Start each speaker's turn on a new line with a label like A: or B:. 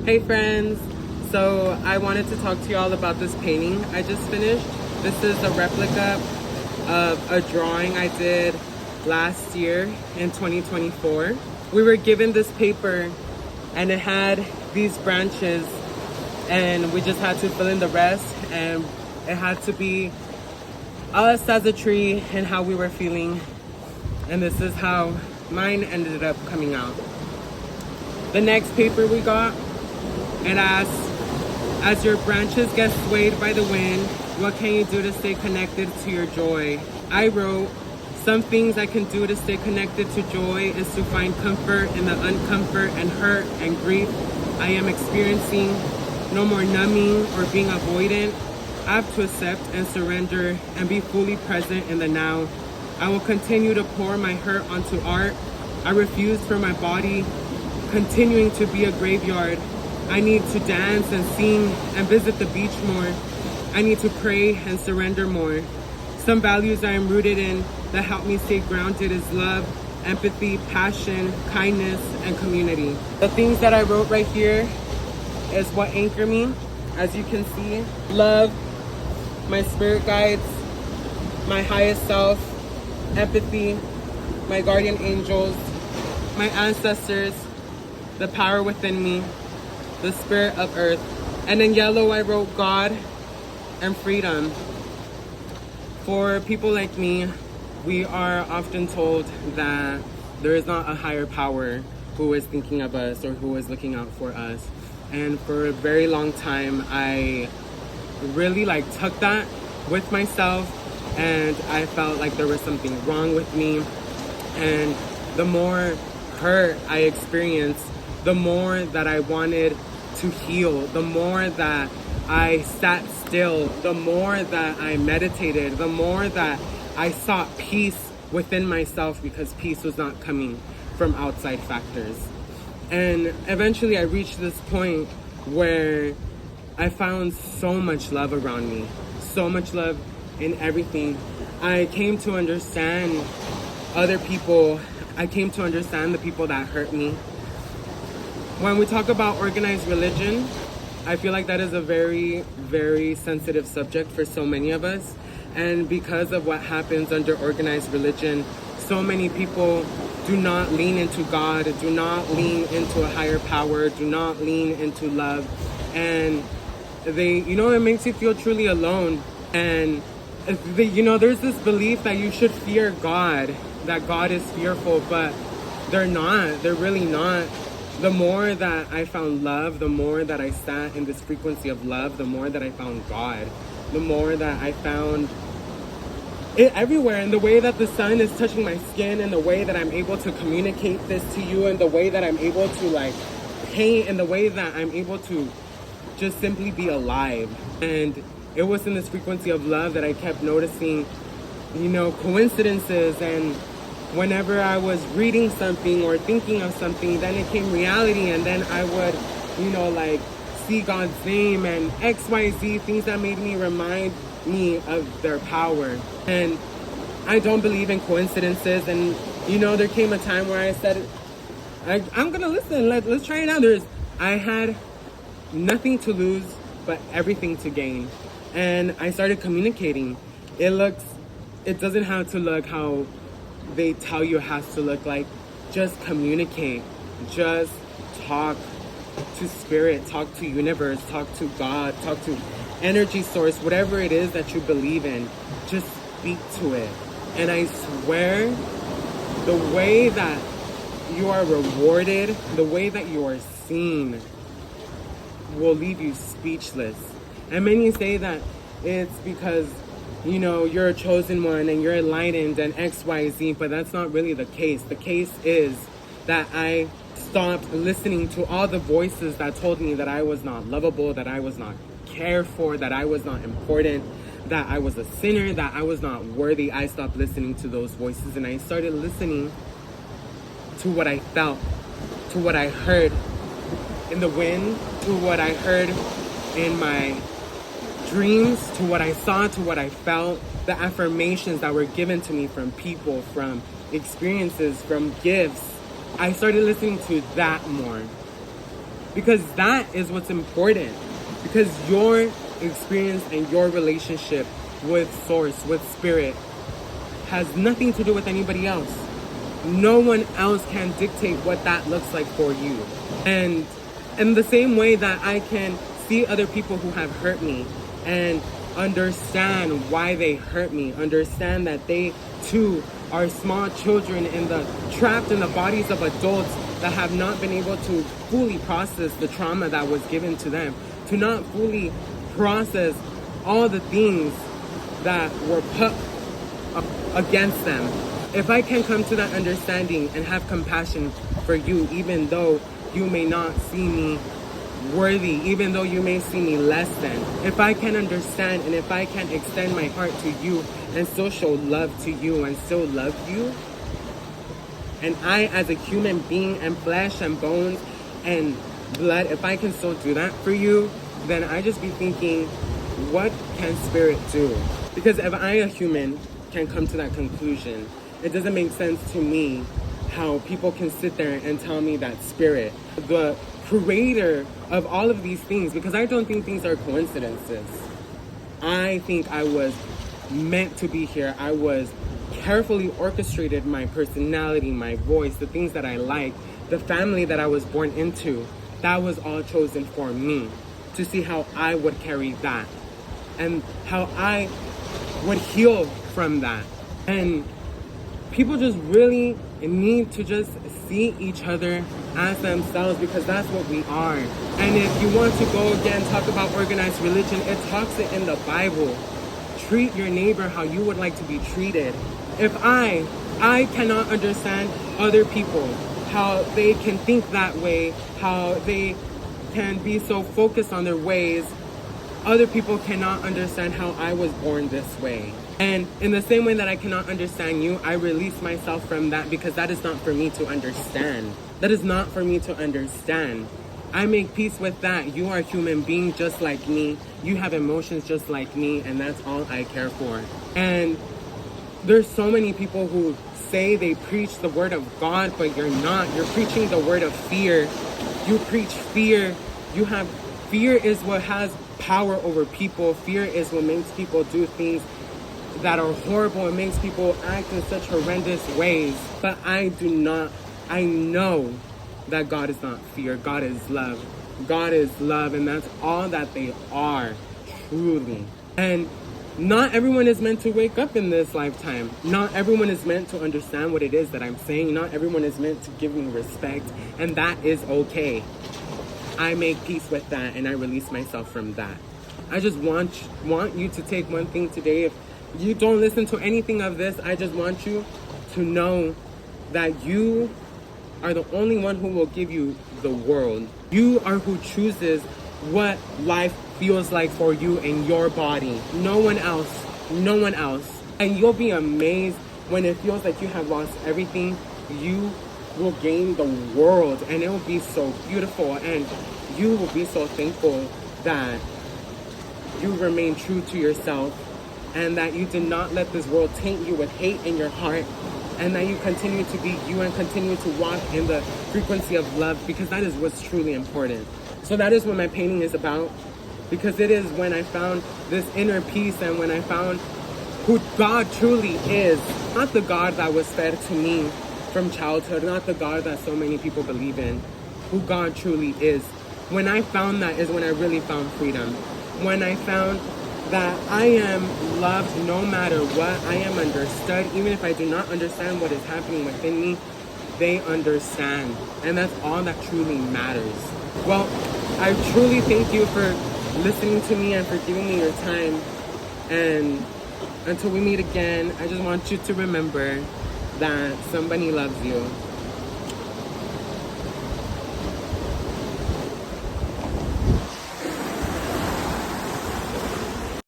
A: Hey friends, so I wanted to talk to you all about this painting I just finished. This is a replica of a drawing I did last year in 2024. We were given this paper and it had these branches and we just had to fill in the rest, and it had to be us as a tree and how we were feeling, and this is how mine ended up coming out. The next paper we got, it asked, as your branches get swayed by the wind, what can you do to stay connected to your joy? I wrote, some things I can do to stay connected to joy is to find comfort in the uncomfort and hurt and grief I am experiencing. No more numbing or being avoidant. I have to accept and surrender and be fully present in the now. I will continue to pour my hurt onto art. I refuse for my body continuing to be a graveyard. I need to dance and sing and visit the beach more. I need to pray and surrender more. Some values I am rooted in that help me stay grounded is love, empathy, passion, kindness, and community. The things that I wrote right here is what anchor me. As you can see, love, my spirit guides, my highest self, empathy, my guardian angels, my ancestors, the power within me, the spirit of earth. And in yellow, I wrote God and freedom. For people like me, we are often told that there is not a higher power who is thinking of us or who is looking out for us. And for a very long time, I really took that with myself, and I felt like there was something wrong with me. And the more hurt I experienced, the more that I wanted to heal, the more that I sat still, the more that I meditated, the more that I sought peace within myself, because peace was not coming from outside factors. And eventually I reached this point where I found so much love around me, so much love in everything. I came to understand other people. I came to understand the people that hurt me. When we talk about organized religion, I feel like that is a very, very sensitive subject for so many of us. And because of what happens under organized religion, so many people do not lean into God, do not lean into a higher power, do not lean into love. And they, it makes you feel truly alone. And there's this belief that you should fear God, that God is fearful, but they're not, they're really not. The more that I found love, the more that I sat in this frequency of love, the more that I found God, the more that I found it everywhere, and the way that the sun is touching my skin, and the way that I'm able to communicate this to you, and the way that I'm able to paint, and the way that I'm able to just simply be alive. And it was in this frequency of love that I kept noticing, coincidences. And whenever I was reading something or thinking of something, then it came reality, and then I would, see God's name and XYZ, things that made me remind me of their power. And I don't believe in coincidences. And there came a time where I said, I'm gonna listen, let's try it out. I had nothing to lose but everything to gain, and I started communicating. It doesn't have to look how they tell you it has to look. Just communicate, just talk to spirit, talk to universe, talk to God, talk to energy source, whatever it is that you believe in, just speak to it. And I swear, the way that you are rewarded, the way that you are seen, will leave you speechless. And many say that it's because you're a chosen one and you're enlightened and XYZ, but that's not really the case. The case is that I stopped listening to all the voices that told me that I was not lovable, that I was not cared for, that I was not important, that I was a sinner, that I was not worthy. I stopped listening to those voices, and I started listening to what I felt, to what I heard in the wind, to what I heard in my dreams, to what I saw, to what I felt, the affirmations that were given to me from people, from experiences, from gifts. I started listening to that more. because that is what's important. Because your experience and your relationship with Source, with Spirit, has nothing to do with anybody else. No one else can dictate what that looks like for you. And in the same way that I can see other people who have hurt me and understand why they hurt me, understand that they too are small children trapped in the bodies of adults that have not been able to fully process the trauma that was given to them, to not fully process all the things that were put against them. If I can come to that understanding and have compassion for you, even though you may not see me worthy, even though you may see me less than, if I can understand and if I can extend my heart to you and still show love to you and still love you, and I as a human being and flesh and bones and blood, if I can still do that for you, then I just be thinking, what can Spirit do? Because if I, a human, can come to that conclusion, it doesn't make sense to me how people can sit there and tell me that Spirit, the creator of all of these things, because I don't think things are coincidences. I think I was meant to be here. I was carefully orchestrated, my personality, my voice, the things that I like, the family that I was born into. That was all chosen for me, to see how I would carry that and how I would heal from that. And people just really need to just see each other as themselves, because that's what we are. And if you want to go again talk about organized religion, it talks it in the Bible. Treat your neighbor how you would like to be treated. If I cannot understand other people, how they can think that way, how they can be so focused on their ways, other people cannot understand how I was born this way. And in the same way that I cannot understand you, I release myself from that, because that is not for me to understand. That is not for me to understand. I make peace with that. You are a human being just like me. You have emotions just like me, and that's all I care for. And there's so many people who say they preach the word of God, but you're not. You're preaching the word of fear. You preach fear. Fear is what has power over people. Fear is what makes people do things that are horrible. It makes people act in such horrendous ways. But I know that God is not fear. God is love. God is love, and that's all that they are, truly. And not everyone is meant to wake up in this lifetime. Not everyone is meant to understand what it is that I'm saying. Not everyone is meant to give me respect, and that is okay. I make peace with that, and I release myself from that. I just want you to take one thing today. If you don't listen to anything of this, I just want you to know that you are the only one who will give you the world. You are who chooses what life feels like for you in your body. No one else. No one else. And you'll be amazed when it feels like you have lost everything. You will gain the world, and it will be so beautiful, and you will be so thankful that you remain true to yourself, and that you did not let this world taint you with hate in your heart, and that you continue to be you and continue to walk in the frequency of love, because that is what's truly important. So that is what my painting is about, because it is when I found this inner peace and when I found who God truly is. Not the God that was fed to me from childhood, not the God that so many people believe in. Who God truly is. When I found that is when I really found freedom. When I found that I am loved no matter what, I am understood. Even if I do not understand what is happening within me, they understand. And that's all that truly matters. Well, I truly thank you for listening to me and for giving me your time. And until we meet again, I just want you to remember that somebody loves you.